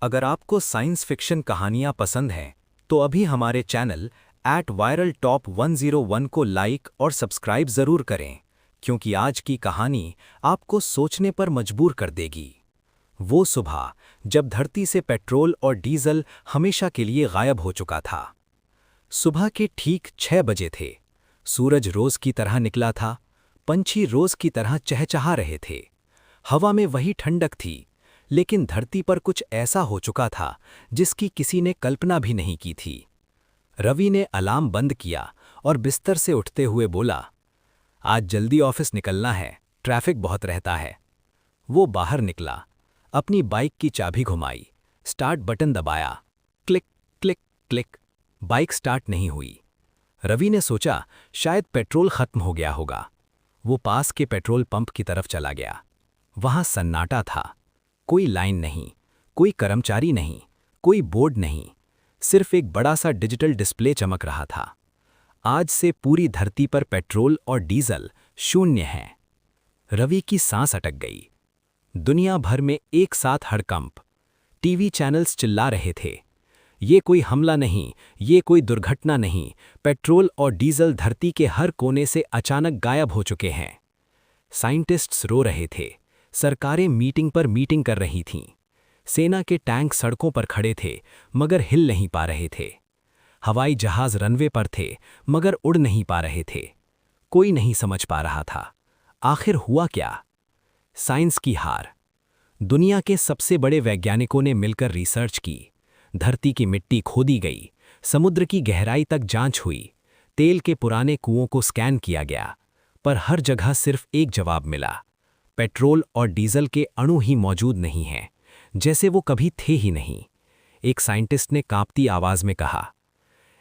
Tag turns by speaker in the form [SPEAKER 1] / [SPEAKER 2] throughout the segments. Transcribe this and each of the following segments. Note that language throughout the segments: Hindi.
[SPEAKER 1] अगर आपको साइंस फिक्शन कहानियां पसंद हैं तो अभी हमारे चैनल वायरल टॉप 101 को लाइक और सब्सक्राइब ज़रूर करें, क्योंकि आज की कहानी आपको सोचने पर मजबूर कर देगी। वो सुबह जब धरती से पेट्रोल और डीजल हमेशा के लिए गायब हो चुका था। सुबह के ठीक 6 बजे थे। सूरज रोज की तरह निकला था, पंछी रोज की तरह चहचहा रहे थे। हवा में वही ठंडक थी, लेकिन धरती पर कुछ ऐसा हो चुका था जिसकी किसी ने कल्पना भी नहीं की थी। रवि ने अलार्म बंद किया और बिस्तर से उठते हुए बोला, आज जल्दी ऑफिस निकलना है, ट्रैफिक बहुत रहता है। वो बाहर निकला, अपनी बाइक की चाबी घुमाई, स्टार्ट बटन दबाया। Click click click, bike start नहीं हुई। रवि ने सोचा शायद पेट्रोल खत्म हो गया होगा। वो पास के पेट्रोल पंप की तरफ चला गया। वहां सन्नाटा था, कोई लाइन नहीं, कोई कर्मचारी नहीं, कोई बोर्ड नहीं, सिर्फ एक बड़ा सा डिजिटल डिस्प्ले चमक रहा था। आज से पूरी धरती पर पेट्रोल और डीजल शून्य है। रवि की सांस अटक गई। दुनिया भर में एक साथ हड़कंप। टीवी चैनल्स चिल्ला रहे थे, ये कोई हमला नहीं, ये कोई दुर्घटना नहीं, पेट्रोल और डीजल धरती के हर कोने से अचानक गायब हो चुके हैं। साइंटिस्ट्स रो रहे थे, सरकारें मीटिंग पर मीटिंग कर रही थीं। सेना के टैंक सड़कों पर खड़े थे मगर हिल नहीं पा रहे थे। हवाई जहाज रनवे पर थे मगर उड़ नहीं पा रहे थे। कोई नहीं समझ पा रहा था आखिर हुआ क्या। साइंस की हार। दुनिया के सबसे बड़े वैज्ञानिकों ने मिलकर रिसर्च की। धरती की मिट्टी खोदी गई, समुद्र की गहराई तक जांच हुई, तेल के पुराने कुओं को स्कैन किया गया, पर हर जगह सिर्फ एक जवाब मिला, पेट्रोल और डीजल के अणु ही मौजूद नहीं हैं, जैसे वो कभी थे ही नहीं। एक साइंटिस्ट ने कांपती आवाज में कहा,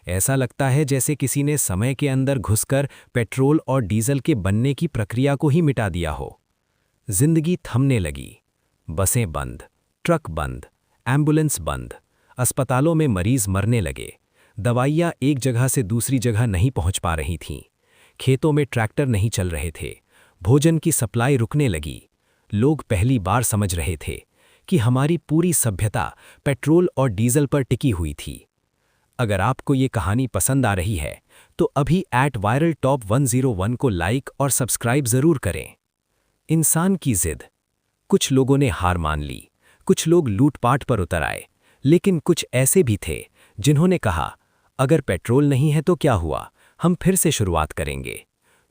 [SPEAKER 1] ऐसा लगता है जैसे किसी ने समय के अंदर घुसकर पेट्रोल और डीजल के बनने की प्रक्रिया को ही मिटा दिया हो। जिंदगी थमने लगी। बसें बंद, ट्रक बंद, एम्बुलेंस बंद, अस्पतालों में मरीज मरने लगे, दवाइयाँ एक जगह से दूसरी जगह नहीं पहुंच पा रही थीं, खेतों में ट्रैक्टर नहीं चल रहे थे, भोजन की सप्लाई रुकने लगी। लोग पहली बार समझ रहे थे कि हमारी पूरी सभ्यता पेट्रोल और डीजल पर टिकी हुई थी। अगर आपको ये कहानी पसंद आ रही है तो अभी वायरल टॉप 101 को लाइक और सब्सक्राइब ज़रूर करें। इंसान की जिद। कुछ लोगों ने हार मान ली, कुछ लोग लूटपाट पर उतर आए, लेकिन कुछ ऐसे भी थे जिन्होंने कहा, अगर पेट्रोल नहीं है तो क्या हुआ, हम फिर से शुरुआत करेंगे।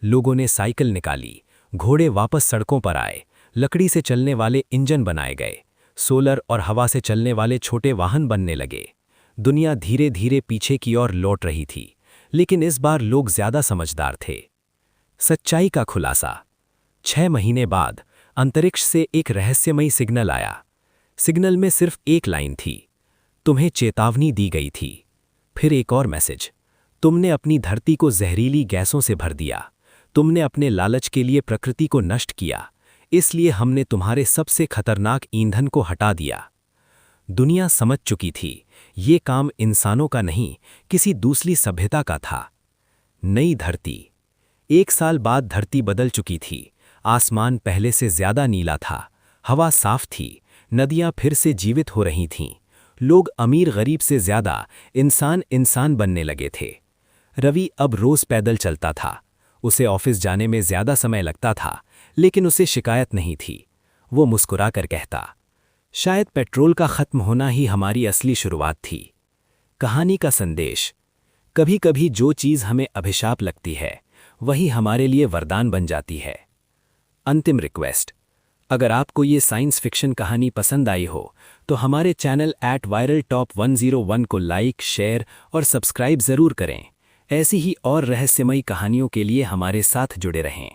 [SPEAKER 1] लोगों ने साइकिल निकाली, घोड़े वापस सड़कों पर आए, लकड़ी से चलने वाले इंजन बनाए गए, सोलर और हवा से चलने वाले छोटे वाहन बनने लगे। दुनिया धीरे धीरे पीछे की ओर लौट रही थी, लेकिन इस बार लोग ज्यादा समझदार थे। सच्चाई का खुलासा। 6 महीने बाद अंतरिक्ष से एक रहस्यमयी सिग्नल आया। सिग्नल में सिर्फ एक लाइन थी, तुम्हें चेतावनी दी गई थी। फिर एक और मैसेज, तुमने अपनी धरती को जहरीली गैसों से भर दिया, तुमने अपने लालच के लिए प्रकृति को नष्ट किया, इसलिए हमने तुम्हारे सबसे खतरनाक ईंधन को हटा दिया। दुनिया समझ चुकी थी ये काम इंसानों का नहीं, किसी दूसरी सभ्यता का था। नई धरती। 1 साल बाद धरती बदल चुकी थी। आसमान पहले से ज्यादा नीला था, हवा साफ थी, नदियां फिर से जीवित हो रही थीं। लोग अमीर गरीब से ज्यादा इंसान इंसान बनने लगे थे। रवि अब रोज पैदल चलता था। उसे ऑफिस जाने में ज्यादा समय लगता था, लेकिन उसे शिकायत नहीं थी। वो मुस्कुराकर कहता, शायद पेट्रोल का खत्म होना ही हमारी असली शुरुआत थी। कहानी का संदेश। कभी कभी जो चीज़ हमें अभिशाप लगती है वही हमारे लिए वरदान बन जाती है। अंतिम रिक्वेस्ट, अगर आपको ये साइंस फिक्शन कहानी पसंद आई हो तो हमारे चैनल वायरल टॉप 101 को लाइक, शेयर और सब्सक्राइब ज़रूर करें। ऐसी ही और रहस्यमयी कहानियों के लिए हमारे साथ जुड़े रहें।